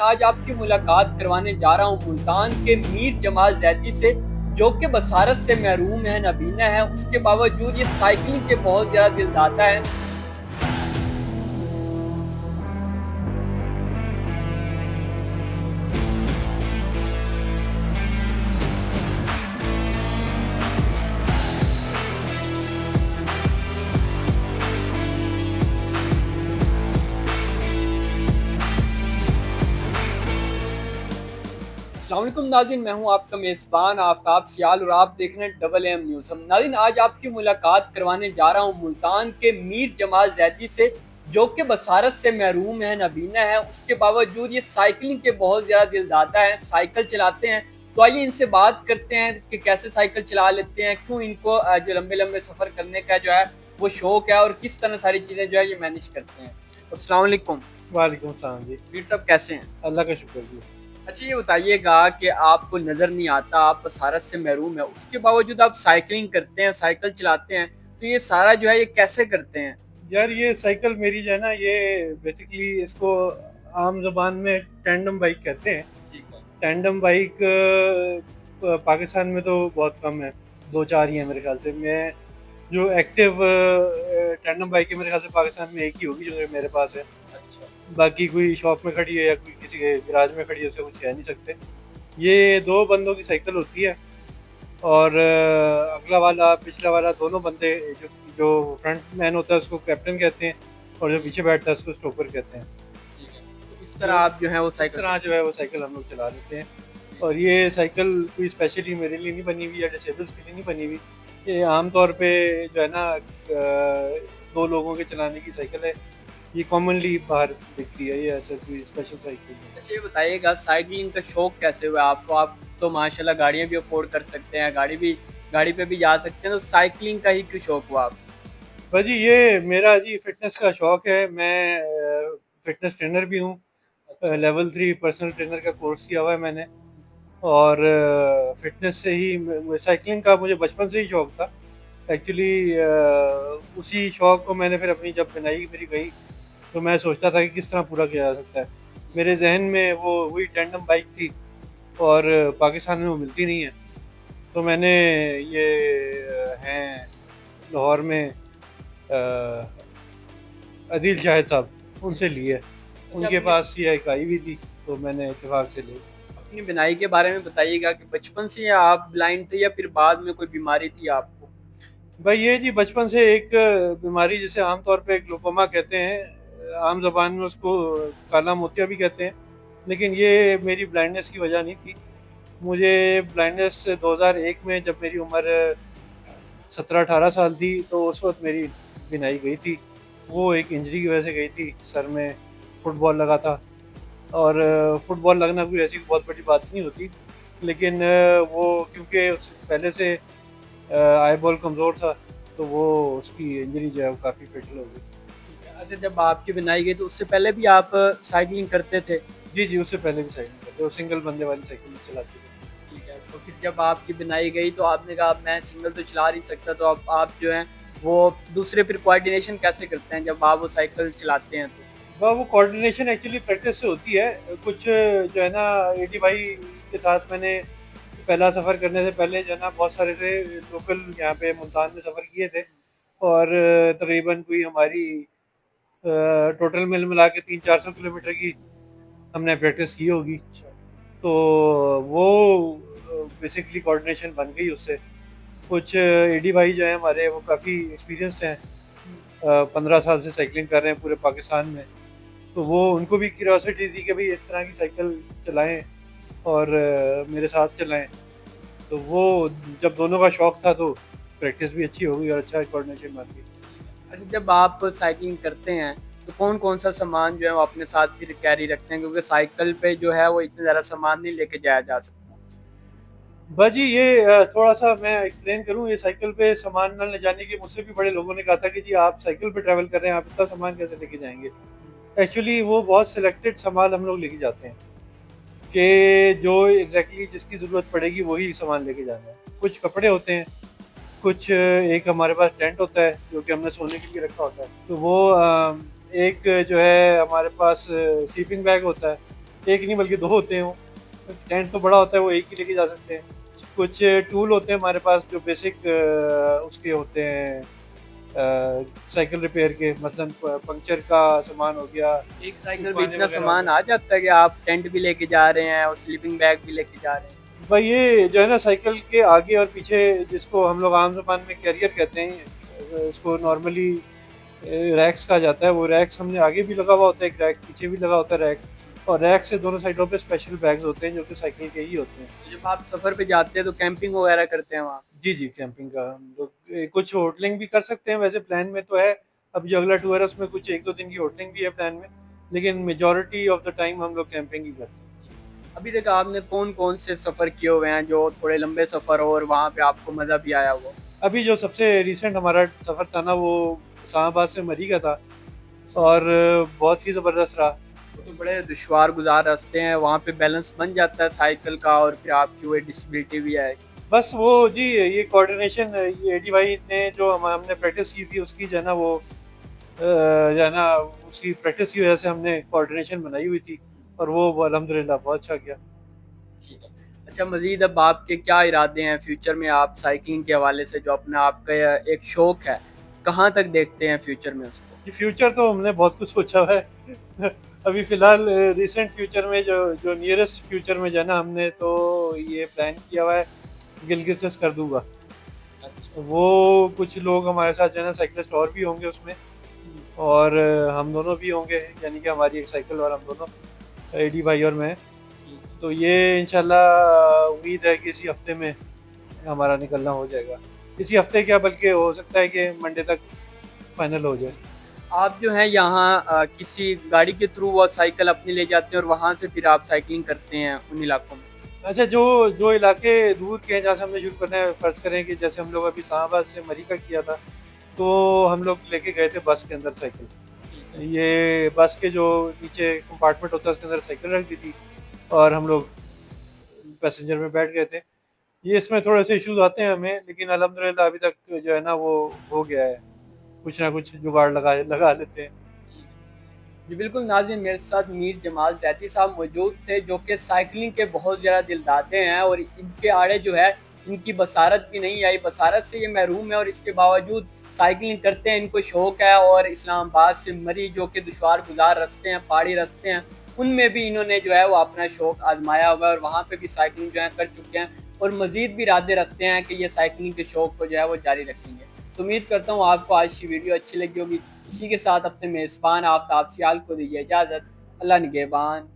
आज आपकी मुलाकात करवाने जा रहा हूँ मुल्तान के मीर जमाल जैदी से, जो कि बसारत से महरूम है, नबीना है। उसके बावजूद ये साइकिलिंग के बहुत ज़्यादा दिलदाता है। अस्सलाम वालेकुम नाज़रीन, मैं हूं आपका मेज़बान आफ्ताब सियाल और आप देख रहे हैं डबल एम न्यूज़। हम नाज़रीन आज आपकी मुलाकात करवाने जा रहा हूं मुल्तान के मीर जमाल जैदी से, जो कि बसारत से महरूम है, नबीना है। उसके बावजूद ये साइकिलिंग के बहुत ज़्यादा दिलदाता हैं, साइकिल चलाते हैं। तो आइए इनसे बात करते हैं कि कैसे साइकिल चला लेते हैं, क्यों इनको जो लंबे लंबे सफ़र करने का जो है वो शौक है, और किस तरह सारी चीज़ें जो है ये मैनेज करते हैं। अस्सलाम वालेकुम। वालेकुम सलाम जी। मीर साहब कैसे हैं? अल्लाह का शुक्र जी। अच्छा, ये बताइएगा कि आपको नज़र नहीं आता, आप बसारत से महरूम है, उसके बावजूद आप साइकिलिंग करते हैं, साइकिल चलाते हैं, तो ये सारा जो है ये कैसे करते हैं? यार ये साइकिल मेरी जो है ना, ये बेसिकली इसको आम ज़बान में टैंडम बाइक कहते हैं। ठीक है। टैंडम बाइक पाकिस्तान में तो बहुत कम है, 2-4 ही है मेरे ख्याल से। मैं जो एक्टिव टैंडम बाइक है मेरे ख्याल से पाकिस्तान में एक ही होगी जो मेरे पास है। अच्छा। बाकी कोई शॉप में खड़ी है या कोई किसी के गैराज में खड़ी है, उससे कुछ कह नहीं सकते। ये 2 बंदों की साइकिल होती है और अगला वाला पिछला वाला दोनों बंदे, जो जो फ्रंट मैन होता है उसको कैप्टन कहते हैं और जो पीछे बैठता है उसको स्टोपर कहते हैं। ठीक है। तो इस तरह जो आप जो है वो इस साइकिल तरह जो है वो साइकिल हम लोग चला लेते हैं। और ये साइकिल कोई स्पेशली मेरे लिए नहीं बनी हुई या डिसेबल्स के लिए नहीं बनी हुई। ये आम तौर पे जो है ना 2 लोगों के चलाने की साइकिल है। ये कॉमनली बाहर दिखती है, ये ऐसा कोई स्पेशल साइकिल नहीं है। अच्छा, ये बताइएगा साइकिलिंग का शौक कैसे हुआ आपको? आप तो माशाल्लाह गाड़ियाँ भी अफ़ोर्ड कर सकते हैं, गाड़ी पे भी जा सकते हैं, तो साइकिलिंग का ही क्यों शौक हुआ आपको? भाजी ये मेरा जी फ़िटनेस का शौक है। मैं फ़िटनेस ट्रेनर भी हूँ। अच्छा। लेवल 3 पर्सनल ट्रेनर का कोर्स किया हुआ है मैंने। और फ़िटनेस से ही साइकिलिंग का मुझे बचपन से ही शौक था। एक्चुअली उसी शौक को मैंने फिर अपनी जब बिनाई मेरी गई, तो मैं सोचता था कि किस तरह पूरा किया जा सकता है। मेरे ज़हन में वो वही टैंडम बाइक थी और पाकिस्तान में वो मिलती नहीं है। तो मैंने ये हैं लाहौर में अदील शाहिद साहब, उनसे ली है। अच्छा, उनके पास ये एक आई हुई थी, तो मैंने इत्तेफ़ाक से ली। अपनी बिनाई के बारे में बताइएगा कि बचपन से आप ब्लाइंड थे या फिर बाद में कोई बीमारी थी आपको? भाई ये जी बचपन से एक बीमारी जिसे आम तौर पे ग्लूकोमा कहते हैं, आम ज़बान में उसको काला मोतिया भी कहते हैं, लेकिन ये मेरी ब्लाइंडनेस की वजह नहीं थी। मुझे ब्लाइंडनेस 2001 में जब मेरी उम्र 17-18 साल थी, तो उस वक़्त मेरी बीनाई गई थी। वो एक इंजरी की वजह से गई थी, सर में फुटबॉल लगा था। और फुटबॉल लगना कोई ऐसी बहुत बड़ी बात नहीं होती, लेकिन वो क्योंकि उससे पहले से आई बॉल कमज़ोर था, तो वो उसकी इंजरी जो है वो काफ़ी फेटल हो गई। ठीक है। अच्छा, जब आपकी बिनाई गई तो उससे पहले भी आप साइकिलिंग करते थे? जी, जी, उससे पहले भी साइकिल करते, वो सिंगल बंदे वाली साइकिल चलाते थे। ठीक है। तो फिर जब आपकी बिनाई गई तो आपने कहा अब मैं सिंगल तो चला नहीं सकता, तो अब आप जो हैं वो दूसरे फिर कोऑर्डिनेशन कैसे करते हैं जब आप वो साइकिल चलाते हैं तो? वो कोऑर्डिनेशन एक्चुअली प्रैक्टिस से होती है। कुछ जो है ना एडी भाई के साथ मैंने पहला सफ़र करने से पहले जो है ना बहुत सारे से लोकल यहाँ पे मुल्तान में सफ़र किए थे। और तकरीबन कोई हमारी टोटल मिल मिला के 300-400 किलोमीटर की हमने प्रैक्टिस की होगी। अच्छा। तो वो बेसिकली कोऑर्डिनेशन बन गई उससे। कुछ एडी भाई जो हैं हमारे, वो काफ़ी एक्सपीरियंस्ड हैं। 15 साल से साइकिलिंग कर रहे हैं पूरे पाकिस्तान में। तो वो उनको भी क्यूरियोसिटी थी कि भाई इस तरह की साइकिल चलाएँ और मेरे साथ चलाएँ। तो वो जब दोनों का शौक था, तो प्रैक्टिस भी अच्छी हो गई और अच्छा कोऑर्डिनेशन बन गई। अच्छा, जब आप साइकिलिंग करते हैं तो कौन-कौन सा सामान जो है वो अपने साथ फिर कैरी रखते हैं? क्योंकि साइकिल पे जो है वो इतना ज़्यादा सामान नहीं लेके जाया जा सकता। बाजी ये थोड़ा-सा मैं एक्सप्लेन करूँ, ये साइकिल पे सामान ना ले जाने की मुझसे भी बड़े लोगों ने कहा था कि जी आप साइकिल पे ट्रैवल कर रहे हैं, आप इतना सामान कैसे लेके जाएँगे? एक्चुअली वो बहुत सिलेक्टेड सामान हम लोग लेके जाते हैं कि जो एग्ज़ैक्टली जिसकी ज़रूरत पड़ेगी वही सामान लेके जाना है। कुछ कपड़े होते हैं, कुछ एक हमारे पास टेंट होता है जो कि हमने सोने के लिए रखा होता है। तो वो एक जो है हमारे पास स्लीपिंग बैग होता है। एक नहीं बल्कि 2 होते हैं वो। टेंट तो बड़ा होता है, वो एक ही लेके जा सकते हैं। कुछ टूल होते हैं हमारे पास जो बेसिक उसके होते हैं, साइकिल रिपेयर के, मसलन पंक्चर का सामान हो गया, एक साइकिल ट्यूब में पाने इतना वगैरह हो सामान गया। आ जाता है कि आप टेंट भी लेके जा रहे हैं और स्लीपिंग बैग भी लेके जा रहे हैं? भाई ये जो है ना साइकिल के आगे और पीछे, जिसको हम लोग आम ज़बान में कैरियर कहते हैं, इसको नॉर्मली रैक्स कहा जाता है। वो रैक्स हमने आगे भी लगा हुआ होता है, एक रैक पीछे भी लगा होता है रैक, और रैक से दोनों साइडों पे स्पेशल बैग्स होते हैं जो कि साइकिल के ही होते हैं। तो जब आप सफ़र पे जाते हैं तो कैंपिंग वगैरह करते हैं वहाँ? जी, जी, कैंपिंग का हम लोग कुछ होटलिंग भी कर सकते हैं, वैसे प्लान में तो है। अब जो अगला टूर है उसमें कुछ 1-2 दिन की होटलिंग भी है प्लान में, लेकिन मेजॉरिटी ऑफ द टाइम हम लोग कैंपिंग ही करते हैं। अभी तक आपने कौन-कौन से सफ़र किए हुए हैं जो थोड़े लंबे सफ़र हो और वहाँ पे आपको मज़ा भी आया हो? अभी जो सबसे रिसेंट हमारा सफ़र था ना, वो इस्लामाबाद से मरी का था, और बहुत ही ज़बरदस्त रहा। वो तो बड़े दुश्वार गुज़ार रास्ते हैं, वहाँ पे बैलेंस बन जाता है साइकिल का और फिर आपकी वो डिसेबिलिटी भी है। बस वो जी, ये कोऑर्डिनेशन, ये एडी भाई ने जो हमने प्रैक्टिस की थी उसकी जो है ना, वो जो है ना, उसकी प्रैक्टिस की वजह से हमने कोऑर्डिनेशन बनाई हुई थी, और वो अल्हम्दुलिल्लाह बहुत अच्छा गया। अच्छा, मज़ीद अब आपके क्या इरादे हैं फ्यूचर में, आप साइकिलिंग के हवाले से जो अपना आपका एक शौक़ है, कहाँ तक देखते हैं फ्यूचर में उसको? जी, फ्यूचर तो हमने बहुत कुछ सोचा हुआ है। अभी फ़िलहाल रिसेंट फ्यूचर में, जो जो नियरेस्ट फ्यूचर में जो है ना, हमने तो ये प्लान किया हुआ है गिलगित से स्कर्दू का। अच्छा। वो कुछ लोग हमारे साथ जो है ना साइक्लिस्ट और भी होंगे उसमें, और हम दोनों भी होंगे, यानी कि हमारी एक साइकिल और हम दोनों, एडी भाई और मैं। तो ये इंशाल्लाह उम्मीद है कि इसी हफ्ते में हमारा निकलना हो जाएगा। इसी हफ्ते क्या, बल्कि हो सकता है कि मंडे तक फाइनल हो जाए। आप जो हैं यहाँ किसी गाड़ी के थ्रू वो साइकिल अपनी ले जाते हैं और वहाँ से फिर आप साइकिलिंग करते हैं उन इलाकों में? अच्छा, जो जो इलाके दूर के हैं जहाँ से हमने शुरू करना है, फ़र्ज़ करें कि जैसे हम लोग अभी इस्लामाबाद से मरी का किया था, तो हम लोग लेके गए थे बस के अंदर साइकिल। ठीक है। ये बस के जो नीचे कंपार्टमेंट होता है उसके अंदर साइकिल रख दी थी, और हम लोग पैसेंजर में बैठ गए थे। ये इसमें थोड़े से इश्यूज़ आते हैं हमें, लेकिन अल्हम्दुलिल्लाह अभी तक जो है ना वो हो गया है। कुछ ना कुछ जुगाड़ लगा लगा लेते हैं। जी बिल्कुल नाज़रीन, मेरे साथ मीर जमाल ज़ैदी साहब मौजूद थे जो कि साइकिलिंग के बहुत ज़्यादा दिलदादे हैं और इनके आड़े जो है इनकी बसारत भी नहीं आई, बसारत से ये महरूम है और इसके बावजूद साइकिलिंग करते हैं, इनको शौक़ है। और इस्लामाबाद से मरी जो कि दुश्वार गुज़ार रास्ते हैं, पहाड़ी रास्ते हैं, उनमें भी इन्होंने जो है वो अपना शौक़ आज़माया हुआ है और वहाँ पे भी साइकिलिंग जो है कर चुके हैं और मज़ीद भी इरादे रखते हैं कि ये साइकिलिंग के शौक़ को जो है वो जारी रखेंगे। तो उम्मीद करता हूँ आपको आज की वीडियो अच्छी लगी होगी। इसी के साथ अपने मेज़बान आफ़ताब सियाल को दीजिए इजाज़त। अल्लाह निगहबान।